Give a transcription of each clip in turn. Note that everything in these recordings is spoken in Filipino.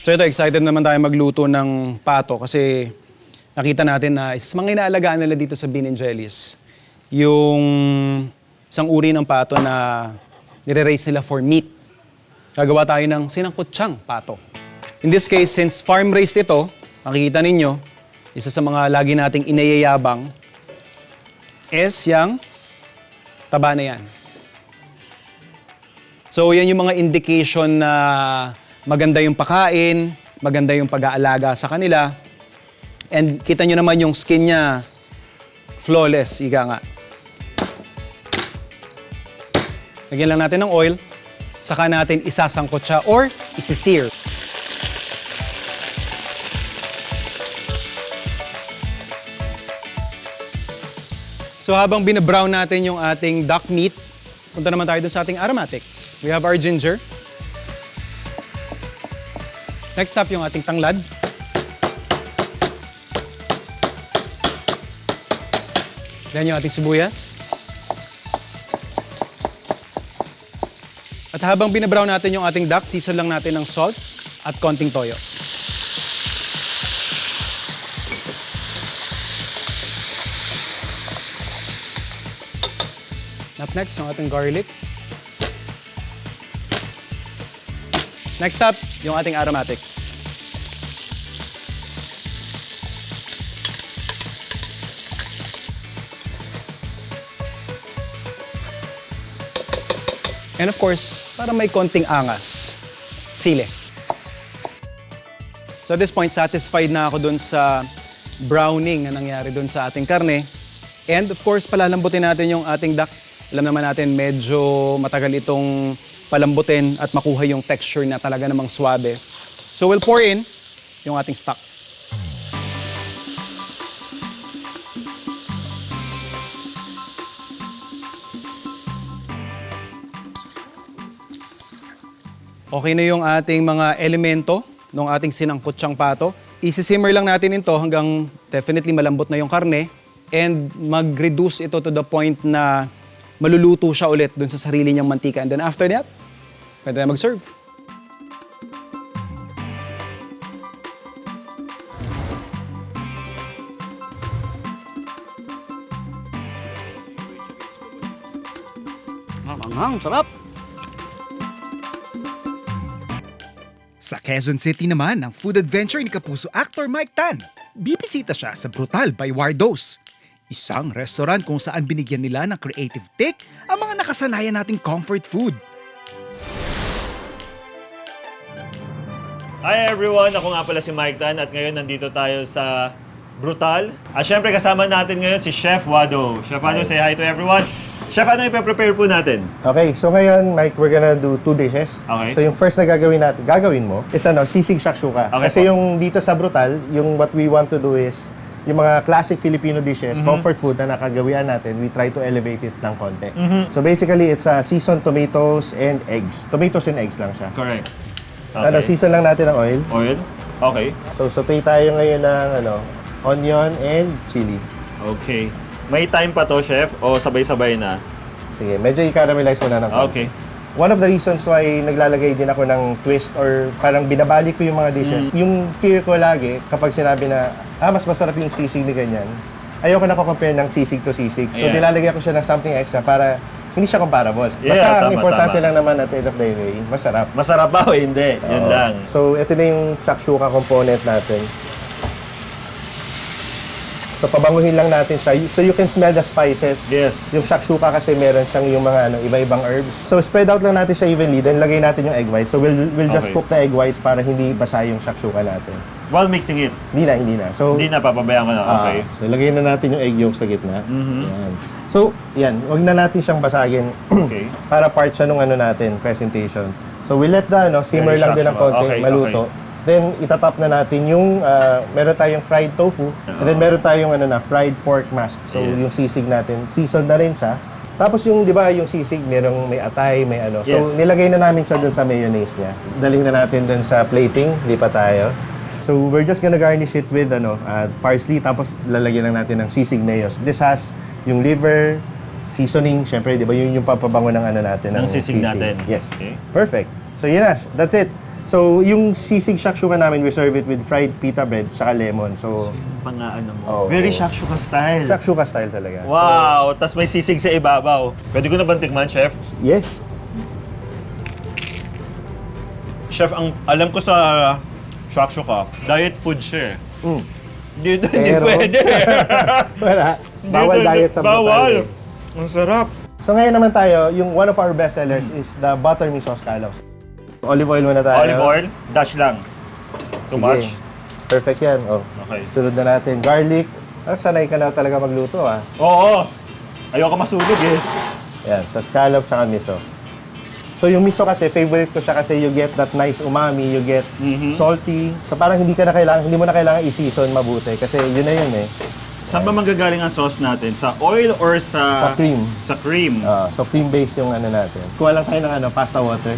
So ito, excited naman tayo magluto ng pato kasi nakita natin na isa sa mga inaalagaan nila dito sa Bean and Jellies, yung isang uri ng pato na nire-raise nila for meat. Gagawa tayo ng sinangkutsang pato. In this case, since farm-raised ito, makikita ninyo, isa sa mga lagi nating inayayabang is yung taba na yan. So yan yung mga indication na maganda yung pakain, maganda yung pag-aalaga sa kanila. And kita nyo naman yung skin niya, flawless, ika nga. Lagyan lang natin ng oil, saka natin isasangkot siya or isi-sear. So habang binabrown natin yung ating duck meat, punta naman tayo dun sa ating aromatics. We have our ginger. Next up, yung ating tanglad. Then yung ating sibuyas. At habang binabrown natin yung ating duck, season lang natin ng salt at konting toyo. Up next, yung ating garlic. Next up, yung ating aromatics. And of course, para may konting angas, sili. So at this point, satisfied na ako dun sa browning na nangyari dun sa ating karne. And of course, palalambutin natin yung ating duck. Alam naman natin, medyo matagal itong palambutin at makuha yung texture na talaga namang swabe. So we'll pour in yung ating stock. Okay na yung ating mga elemento ng ating sinangkutsang pato. Isi-simmer lang natin ito hanggang definitely malambot na yung karne and mag-reduce ito to the point na maluluto siya ulit dun sa sarili niyang mantika. And then after that, pwede na mag-serve. Ang sarap! Sa Quezon City naman, ang food adventure ni Kapuso actor Mike Tan. Bibisita siya sa Brutal by Wardos. Isang restaurant kung saan binigyan nila ng creative take ang mga nakasanayan nating comfort food. Hi everyone! Ako nga pala si Mike Tan at ngayon nandito tayo sa Brutal. At syempre kasama natin ngayon si Chef Wado. Chef Wado, say hi to everyone. Chef, ano ipe-prepare po natin? Okay, so ngayon, Mike, we're gonna do 2 dishes. Okay. So yung first na gagawin mo is sisig shakshuka. Okay Kasi po. yung dito sa Brutal, yung what we want to do is yung mga classic Filipino dishes, comfort food na nakagawian natin, we try to elevate it ng konti. So basically, it's seasoned tomatoes and eggs. Tomatoes and eggs lang siya. Correct. Ano, season lang natin ng oil. Oil? Okay. So saute tayo ngayon ng onion and chili. Okay. May time pa to, Chef? O sabay-sabay na? Sige, medyo i-caramelize muna ng konti. Okay. One of the reasons why naglalagay din ako ng twist or parang binabalik ko yung mga dishes, yung fear ko lagi kapag sinabi na, mas masarap yung sisig ni ganyan, ayoko na compare ng sisig to sisig. So, Yeah. nilalagay ko siya ng something extra para hindi siya comparable. Yeah, Basta ang tama, importante tama. lang naman at the end of the day, masarap. Masarap ba o hindi? Yun Oo. lang. So, ito na yung shakshuka component natin. So, pabanguhin lang natin siya. So, you can smell the spices. Yes. Yung shakshuka kasi meron siyang yung mga iba-ibang herbs. So, spread out lang natin siya evenly, then lagay natin yung egg whites. So, we'll just Okay. cook the egg whites para hindi basa yung shakshuka natin. While mixing it, Hindi na. So, hindi na, papabayaan ko na. Okay. so, lagay na natin yung egg yolk sa gitna. Yan. So, yan. Huwag na natin siyang basagin Okay. para part siya nung natin, presentation. So, we let the simmer Very lang din ng shakshuka. konti, Okay, maluto. Then, itatap na natin yung, meron tayong fried tofu, and then meron tayong fried pork mask. So, Yes. yung sisig natin, seasoned na rin siya. Tapos yung, di ba, yung sisig, may atay, may So, Yes. nilagay na namin siya dun sa mayonnaise niya. Daling na natin dun sa plating, di pa tayo. So, we're just gonna garnish it with, parsley, tapos lalagyan lang natin ng sisig mayo. This has yung liver, seasoning, syempre, di ba, yun yung papabango ng natin. Ng sisig natin. Yes. Okay. Perfect. So, yun na. That's it. So, yung sisig shakshuka namin, we serve it with fried pita bread saka lemon. So, Pang-ano mo. Oo. Very shakshuka style. shakshuka style talaga. Wow! Tapos may sisig sa ibabaw. Pwede ko na bang tikman, Chef? Yes. Chef, ang alam ko sa shakshuka, diet food siya eh. Mm. Dito, hindi Pero- pwede. Wala. Bawal Dito, diet sa bawal. brutal. Ang sarap. So, ngayon naman tayo, yung one of our best sellers is the butter miso scallops. Olive oil muna tayo. Olive oil, dash lang. Too Sige. much? Perfect yan. Oh. Okay. Sunod na natin. Garlic. Sanay ka na talaga magluto, ah. Oo. Ayoko masunog eh. Yan, sa scallops saka miso. So yung miso kasi, favorite ko siya kasi you get that nice umami, you get salty. So parang hindi mo na kailangan i-season mabuti kasi yun na yun eh. Saan ba manggagaling ang sauce natin? Sa oil or sa... Sa cream. Sa cream. So cream-based yung ano natin. Kuha lang tayo ng pasta water.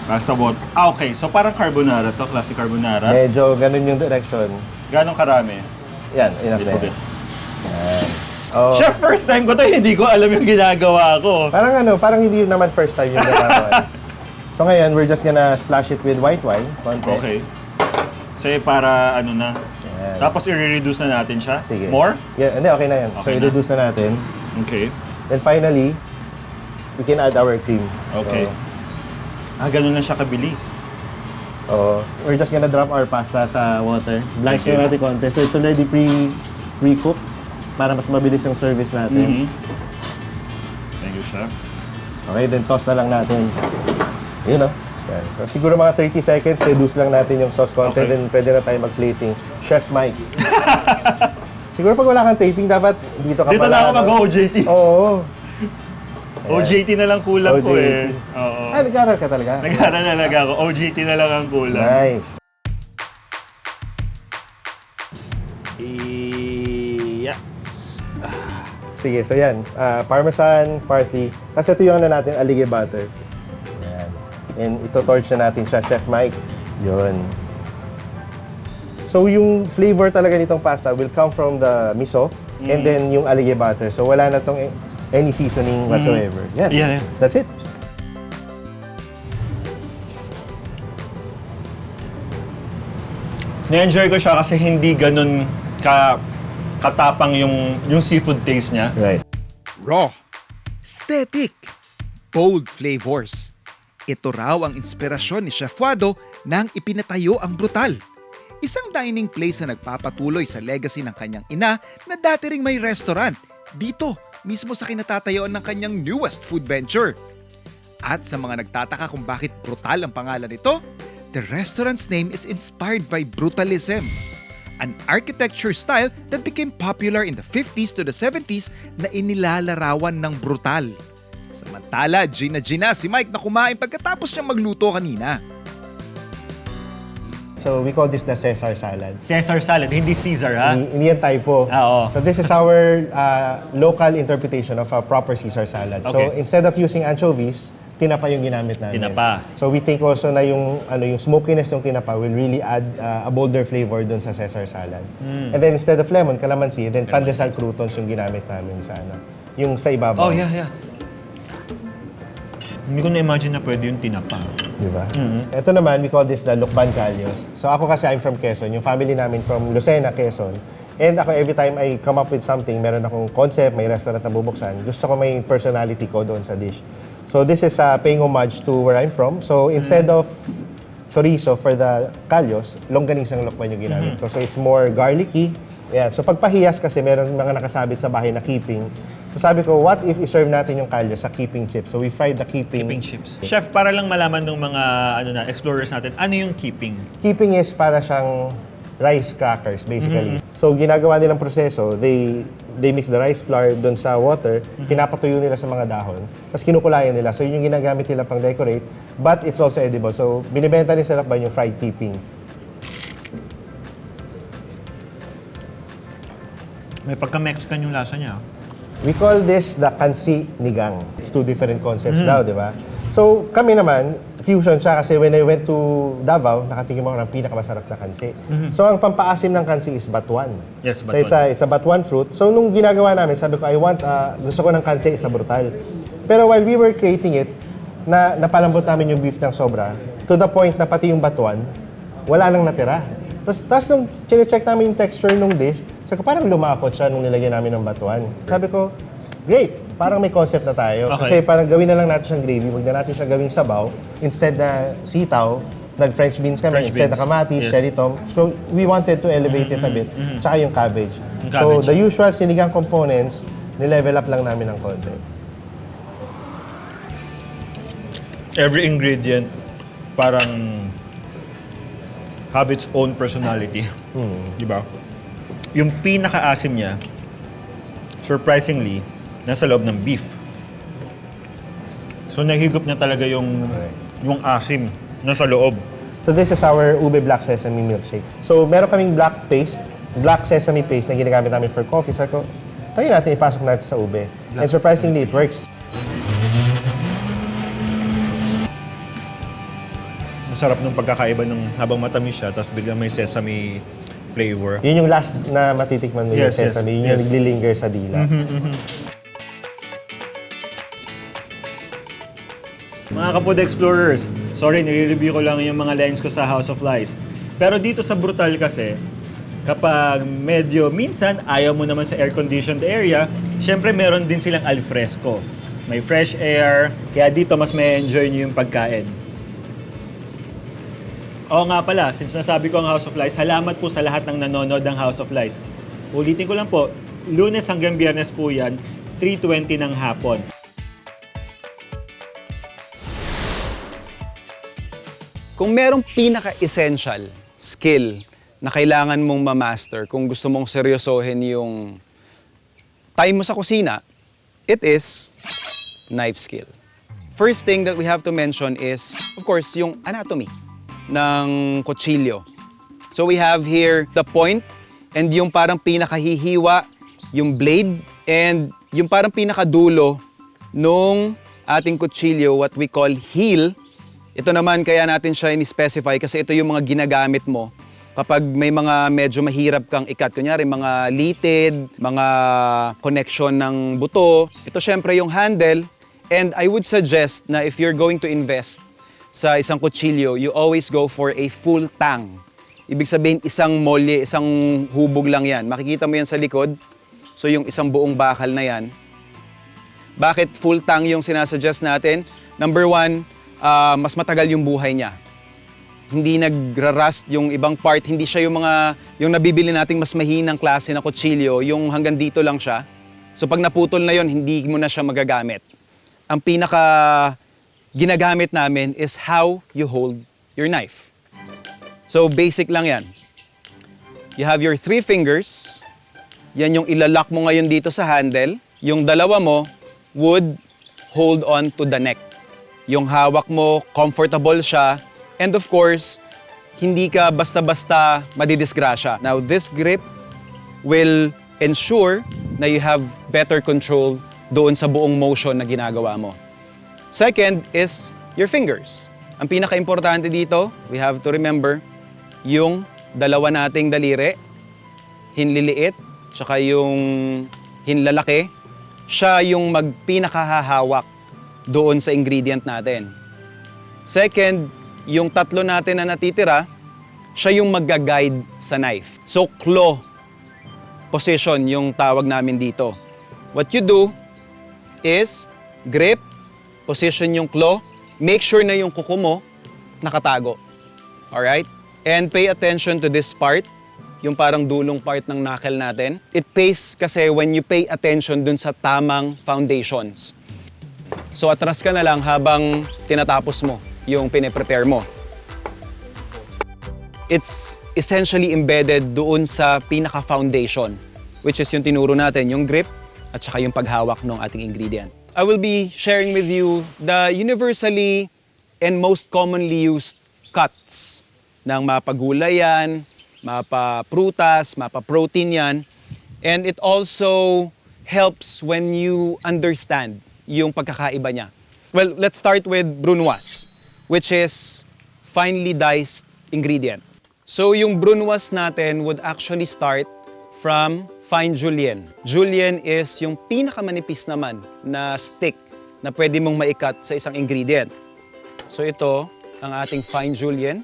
Basta what? Ah, okay. So parang carbonara to, classic carbonara. Medyo ganun yung direction. Ganong karami? Yan, enough na Little yan. bit. Yan. Oh, Chef, first time ko to, hindi ko alam yung ginagawa ko. parang hindi yun naman first time yung nagawa. So ngayon, we're just gonna splash it with white wine. Konti. Okay. So para ano na. Yan. Tapos i-reduce na natin siya. Sige. More? Yeah, hindi, okay na yan. So Okay na. i-reduce na natin. Okay. Then finally, we can add our cream. Okay. Ganun lang siya kabilis. So, we're just gonna drop our pasta sa water. Blanch Okay. na natin konti. So it's already pre-cooked para mas mabilis yung service natin. Thank you, Chef. Okay, then toss na lang natin. Yun, oh. Yan. So siguro mga 30 seconds, reduce lang natin yung sauce content, Okay. then pwede na tayo mag-plating. Chef Mike. Siguro pag wala kang taping, dapat dito ka Dito pala. na ako ano? mag-OJT. Oo. OJT na lang kulang ko OJT. eh. Oo. Ah, nag-aaral ka talaga? Nag-aaral talaga ako. OJT na lang ang kulang. Nice. Yeah. Sige, so yan. Parmesan, parsley. Tapos ito yung ano natin, alige butter. Yan. And ito-torch na natin siya, Chef Mike. Yun. So yung flavor talaga nitong pasta will come from the miso and then yung alige butter. So wala na tong any seasoning whatsoever. Yan. Yeah. That's it. Na-enjoy ko siya kasi hindi ganun katapang yung seafood taste niya. Right. Raw, aesthetic, bold flavors. Ito raw ang inspirasyon ni Chef Wado nang ipinatayo ang Brutal. Isang dining place na nagpapatuloy sa legacy ng kanyang ina na dati ring may restaurant dito mismo sa kinatatayuan ng kanyang newest food venture. At sa mga nagtataka kung bakit Brutal ang pangalan nito, the restaurant's name is inspired by brutalism, an architecture style that became popular in the 50s to the 70s na inilalarawan ng brutal. Samantala, Gina si Mike na kumain pagkatapos niyang magluto kanina. So we call this the Caesar salad. Caesar salad, hindi Caesar ha? Hindi yan typo. Oo. So this is our local interpretation of a proper Caesar salad. So Okay. instead of using anchovies, tinapa yung ginamit namin. Tinapa. So we think also na yung smokiness ng tinapa will really add a bolder flavor dun sa Caesar salad. And then instead of lemon, calamansi, then pandesal croutons yung ginamit namin sa yung sa ibabaw. Oh, yeah. Hindi ko na-imagine na pwede yung tinapa. Di ba? Ito naman, we call this the Lukban Calyos. So ako kasi I'm from Quezon, yung family namin from Lucena, Quezon. And ako every time I come up with something, meron akong concept, may restaurant na bubuksan, gusto ko may personality ko doon sa dish. So this is paying homage to where I'm from. So instead of chorizo for the Calyos, longganisang lukban yung ginamit ko. So it's more garlicky. Yeah. So pagpahiyas kasi meron mga nakasabit sa bahay na keeping. So sabi ko, what if i-serve natin yung Calyos sa keeping chips? So we fried the keeping. Chips. Chef, para lang malaman ng mga explorers natin, ano yung keeping? Keeping is para siyang rice crackers, basically. So, ginagawa nilang proseso, they mix the rice flour doon sa water, pinapatuyo nila sa mga dahon, tapos kinukulayan nila. So, yun yung ginagamit nila pang decorate, but it's also edible. So, binibenta ni Sarap Ban yung fried keeping. May pagka-Mexican yung lasa niya. We call this the kansi nigang. It's two different concepts daw, di ba? So, kami naman, fusion siya kasi when I went to Davao, nakatikim ako ng pinakamasarap na kansi. So, ang pampaasim ng kansi is batuan. Yes, So, batuan. it's a batuan fruit. So, nung ginagawa namin, sabi ko, gusto ko ng kansi sa brutal. Pero while we were creating it, napalambot namin yung beef ng sobra. To the point na pati yung batuan, wala nang natira. Tapos nung chine-check namin yung texture ng dish, sabi ko, parang lumapot siya nung nilagyan namin ng batuan. Sabi ko, great, parang may concept na tayo. Okay. Kasi parang gawin na lang natin siyang gravy, huwag na natin siya gawing sabaw. Instead na sitaw, nag-French beans kami, French instead beans. na kamatis, Yes. cherry tom. So we wanted to elevate it a bit. Tsaka yung cabbage. Yung So cabbage. the usual sinigang components, nilevel up lang namin ng konti. Every ingredient parang have its own personality. Di ba? Yung pinaka-asim niya, surprisingly, nasa loob ng beef. So nahigop niya talaga yung asim nasa loob. So this is our ube black sesame milkshake. So meron kaming black sesame paste na ginagamit namin for coffee. Sabi ko, tayo natin ipasok natin sa ube. And surprisingly, it works. Masarap nung pagkakaiba nung habang matamis siya, tapos biglang may sesame flavor. Yun yung last na matitikman mo yung Yes, yes, sesame. Yun yung yes. naglilinger sa dila. Mga ka-food explorers, sorry, nire-review ko lang yung mga lines ko sa House of Lies. Pero dito sa Brutal kasi, kapag medyo minsan ayaw mo naman sa air-conditioned area, syempre meron din silang alfresco. May fresh air, kaya dito mas may enjoy nyo yung pagkain. Oo nga pala, since nasabi ko ang House of Lies, salamat po sa lahat ng nanonood ng House of Lies. Ulitin ko lang po, Lunes hanggang Biyernes po yan, 3:20 ng hapon. Kung merong pinaka-essential skill na kailangan mong ma-master kung gusto mong seryosohin yung time mo sa kusina, it is knife skill. First thing that we have to mention is, of course, yung anatomy ng kutsilyo. So we have here the point and yung parang pinakahihiwa, yung blade, and yung parang pinakadulo nung ating kutsilyo, what we call heel. Ito naman kaya natin siya in-specify kasi ito yung mga ginagamit mo kapag may mga medyo mahirap kang ikat. Kunyari, mga litid, mga connection ng buto. Ito syempre yung handle. And I would suggest na if you're going to invest sa isang kutsilyo, you always go for a full tang. Ibig sabihin, isang molye, isang hubog lang yan. Makikita mo yan sa likod. So yung isang buong bakal na yan. Bakit full tang yung sinasuggest natin? Number one, mas matagal yung buhay niya. Hindi nagra-rust yung ibang part, hindi siya yung nabibili nating mas mahinang klase na kutsilyo, yung hanggang dito lang siya. So pag naputol na yon, hindi mo na siya magagamit. Ang pinaka ginagamit namin is how you hold your knife. So basic lang yan. You have your 3 fingers. Yan yung ilalak mo ngayon dito sa handle. Yung dalawa mo would hold on to the neck. Yung hawak mo, comfortable siya. And of course, hindi ka basta-basta madidisgrasya. Now, this grip will ensure na you have better control doon sa buong motion na ginagawa mo. Second is your fingers. Ang pinaka-importante dito, we have to remember, yung dalawa nating daliri, hinliliit, tsaka yung hinlalaki, siya yung magpinakahahawak doon sa ingredient natin. Second, yung tatlo natin na natitira, siya yung magga-guide sa knife. So, claw position yung tawag namin dito. What you do is grip, position yung claw, make sure na yung kuko mo nakatago. Alright? And pay attention to this part, yung parang dulong part ng knuckle natin. It pays kasi when you pay attention dun sa tamang foundations. So atras ka na lang habang tinatapos mo yung pine-prepare mo. It's essentially embedded doon sa pinaka-foundation, which is yung tinuro natin, yung grip at saka yung paghawak ng ating ingredient. I will be sharing with you the universally and most commonly used cuts ng mapagulay yan, mapaprutas, mapaprotein yan. And it also helps when you understand yung pagkakaiba niya. Well, let's start with brunoise, which is finely diced ingredient. So yung brunoise natin would actually start from fine julienne. Julienne is yung pinakamanipis naman na stick na pwede mong maikat sa isang ingredient. So ito, ang ating fine julienne.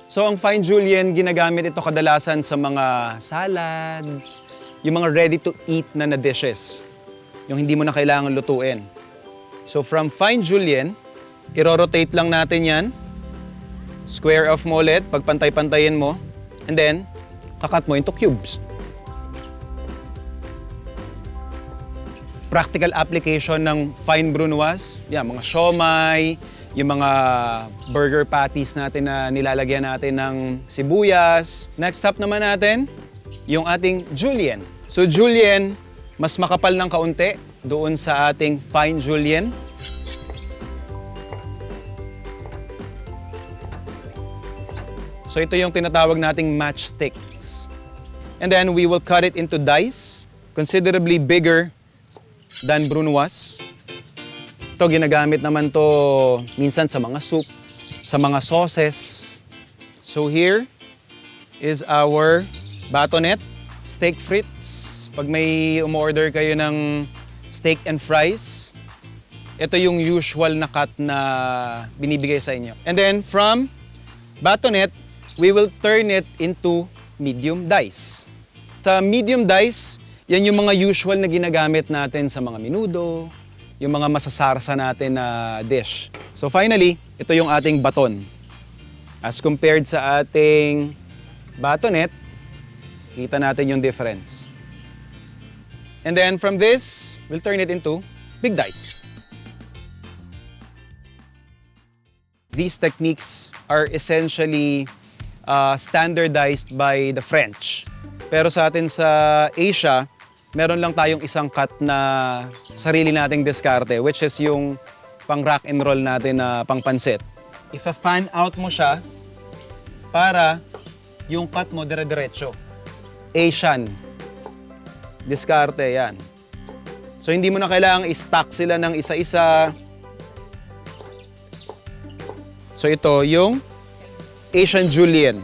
So ang fine julienne, ginagamit ito kadalasan sa mga salads, yung mga ready-to-eat na dishes, yung hindi mo na kailangan lutuin. So from fine julienne, i-rotate lang natin yan. Square off mo ulit, pagpantay-pantayin mo, and then kakat mo into cubes. Practical application ng fine brunoise, yan, mga siomai, yung mga burger patties natin na nilalagyan natin ng sibuyas. Next step naman natin, yung ating julienne. So julienne, mas makapal ng kaunti doon sa ating fine julienne. So ito yung tinatawag nating matchsticks. And then we will cut it into dice, considerably bigger than brunoise. Ito, ginagamit naman to minsan sa mga soup, sa mga sauces. So here is our batonet, steak frites. Pag may umorder kayo ng steak and fries, ito yung usual na cut na binibigay sa inyo. And then from batonet, we will turn it into medium dice. Sa medium dice, yan yung mga usual na ginagamit natin sa mga menudo, yung mga masasarsa natin na dish. So finally, ito yung ating baton. As compared sa ating batonet, kita natin yung difference. And then from this, we'll turn it into big dice. These techniques are essentially standardized by the French. Pero sa atin sa Asia, meron lang tayong isang cut na sarili nating diskarte, which is yung pang rock and roll natin na pang pansit. Ifa-fan out mo siya para yung cut mo dire-diretso. Asian. Diskarte, yan. So hindi mo na kailangang i-stack sila ng isa-isa. So ito yung Asian julienne.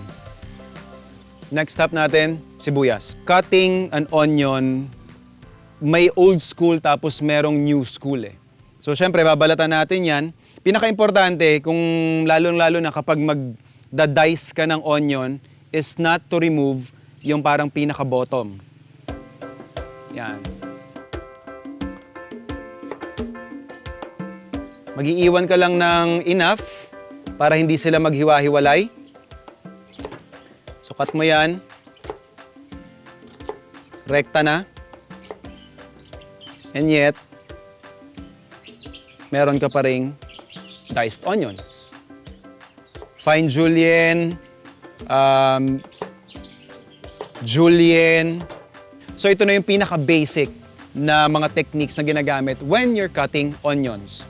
Next step natin, sibuyas. Cutting an onion, may old school tapos merong new school eh. So syempre, babalatan natin yan. Pinaka-importante, kung lalong-lalo na kapag mag-dice ka ng onion, is not to remove yung parang pinaka-bottom. Yan. Mag-iiwan ka lang ng enough para hindi sila maghiwa-hiwalay. So cut mo yan. Rekta na. And yet, meron ka pa ring diced onions. Fine julienne, julienne. So ito na yung pinaka-basic na mga techniques na ginagamit when you're cutting onions.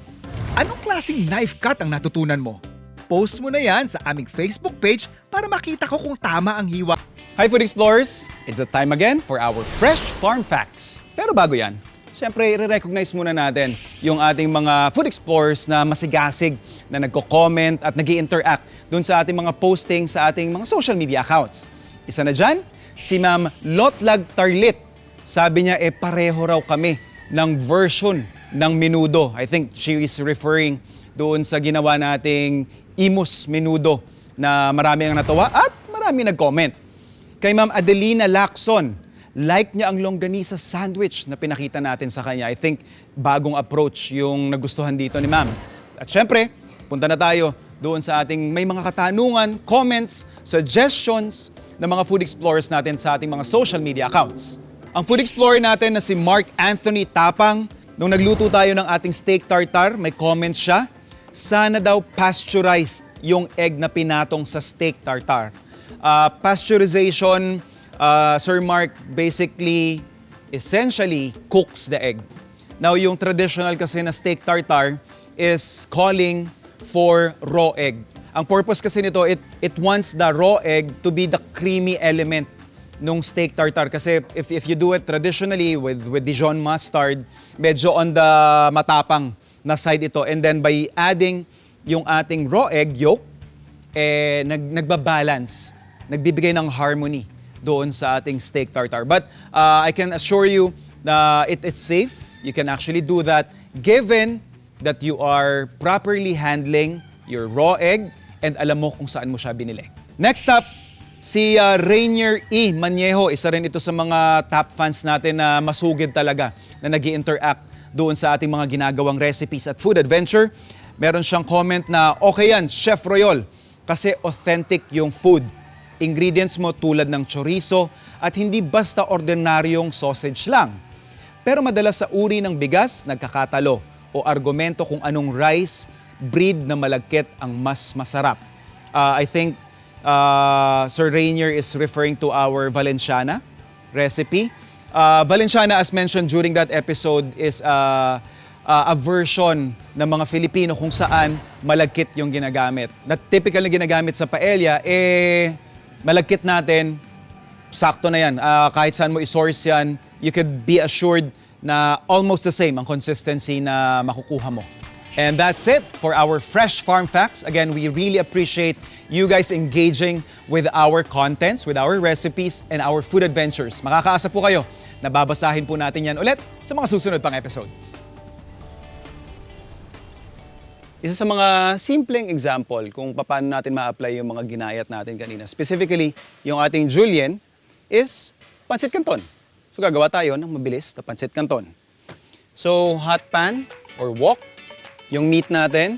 Anong klaseng knife cut ang natutunan mo? Post mo na yan sa aming Facebook page para makita ko kung tama ang hiwa. Hi Food Explorers! It's the time again for our Fresh Farm Facts. Pero bago yan, syempre i-recognize muna natin yung ating mga Food Explorers na masigasig, na nagko-comment at nag-i-interact dun sa ating mga posting sa ating mga social media accounts. Isa na dyan, si Ma'am Lotlag Tarlit. Sabi niya, pareho raw kami ng version ng menudo. I think she is referring doon sa ginawa nating imus menudo na marami ang natuwa at marami nag-comment. Kay Ma'am Adelina Lacson, like niya ang longganisa sandwich na pinakita natin sa kanya. I think bagong approach yung nagustuhan dito ni Ma'am. At syempre, punta na tayo doon sa ating may mga katanungan, comments, suggestions ng mga Food Explorers natin sa ating mga social media accounts. Ang Food Explorer natin na si Mark Anthony Tapang, nung nagluto tayo ng ating steak tartare, may comments siya. Sana daw pasteurized yung egg na pinatong sa steak tartare. Pasteurization, Sir Mark, basically, essentially cooks the egg. Now, yung traditional kasi na steak tartare is calling for raw egg. Ang purpose kasi nito, it wants the raw egg to be the creamy element nung steak tartare. Kasi if you do it traditionally with Dijon mustard, medyo on the matapang na side ito. And then by adding yung ating raw egg yolk, nagbabalance, nagbibigay ng harmony doon sa ating steak tartare. But I can assure you na it's safe. You can actually do that given that you are properly handling your raw egg and alam mo kung saan mo siya binili. Next up, si Rainier E. Maniejo. Isa rin ito sa mga top fans natin na masugid talaga na nag-i-interact doon sa ating mga ginagawang recipes at food adventure. Meron siyang comment na, okay yan, Chef Royol, kasi authentic yung food. Ingredients mo tulad ng chorizo at hindi basta ordinaryong sausage lang. Pero madalas sa uri ng bigas, nagkakatalo o argumento kung anong rice, breed na malagkit ang mas masarap. I think Sir Rainier is referring to our Valenciana recipe. Valenciana, as mentioned during that episode, is a version ng mga Filipino kung saan malagkit yung ginagamit. Na typical na ginagamit sa paella, malagkit natin, sakto na yan. Kahit saan mo i-source yan, you could be assured na almost the same ang consistency na makukuha mo. And that's it for our Fresh Farm Facts. Again, we really appreciate you guys engaging with our contents, with our recipes, and our food adventures. Makakaasa po kayo na babasahin po natin yan ulit sa mga susunod pang episodes. Isa sa mga simpleng example kung paano natin ma-apply yung mga ginayat natin kanina. Specifically, yung ating julienne is pancit canton. So gagawa tayo ng mabilis na pancit canton. So hot pan or wok, yung meat natin.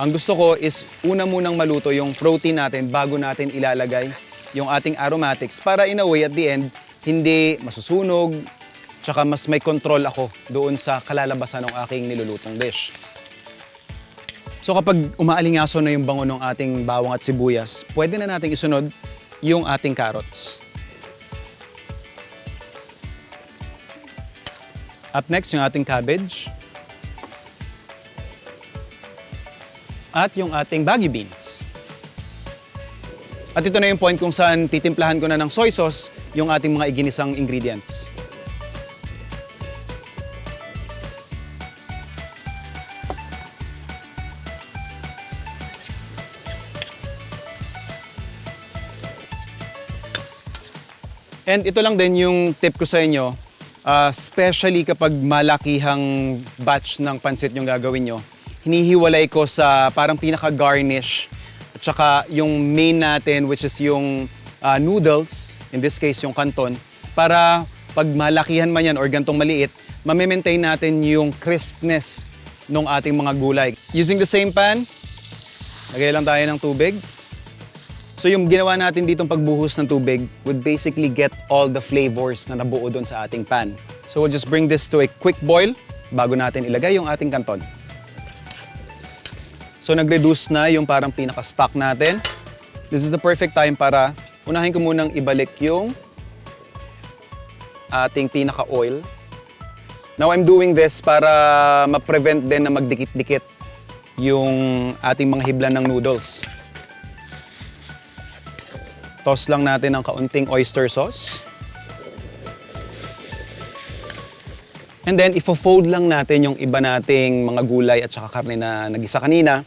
Ang gusto ko is una munang maluto yung protein natin bago natin ilalagay yung ating aromatics para in a way at the end, hindi masusunog, tsaka mas may control ako doon sa kalalabasan ng aking nilulutong dish. So kapag umaalingaso na yung bango ng ating bawang at sibuyas, pwede na nating isunod yung ating carrots. Up next, yung ating cabbage. At yung ating baggy beans. At ito na yung point kung saan titimplahan ko na ng soy sauce yung ating mga iginisang ingredients. And ito lang din yung tip ko sa inyo, especially kapag malakihang batch ng pansit yung gagawin nyo, hinihiwalay ko sa parang pinaka-garnish at saka yung main natin, which is yung noodles, in this case yung canton, para pag malakihan man yan or gantong maliit, mamimaintain natin yung crispness ng ating mga gulay. Using the same pan, lagay lang tayo ng tubig. So yung ginawa natin ditong pagbuhos ng tubig would basically get all the flavors na nabuo doon sa ating pan. So we'll just bring this to a quick boil bago natin ilagay yung ating canton. So nag-reduce na yung parang pinaka-stock natin. This is the perfect time para unahin ko munang ibalik yung ating pinaka-oil. Now I'm doing this para ma-prevent din na magdikit-dikit yung ating mga hibla ng noodles. Toss lang natin ng kaunting oyster sauce. And then, ifo-fold lang natin yung iba nating mga gulay at saka karne na nagisa kanina.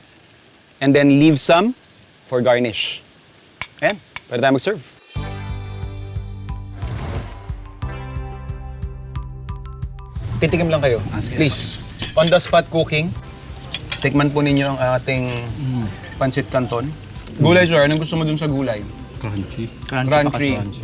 And then, leave some for garnish. Ayan, pwede tayo mag-serve. Titikim lang kayo, please. On the spot cooking, tikman po ninyo ang ating pancit canton. Gulay, sir. Anong gusto mo dun sa gulay? Crunchy. Crunchy. Crunchy.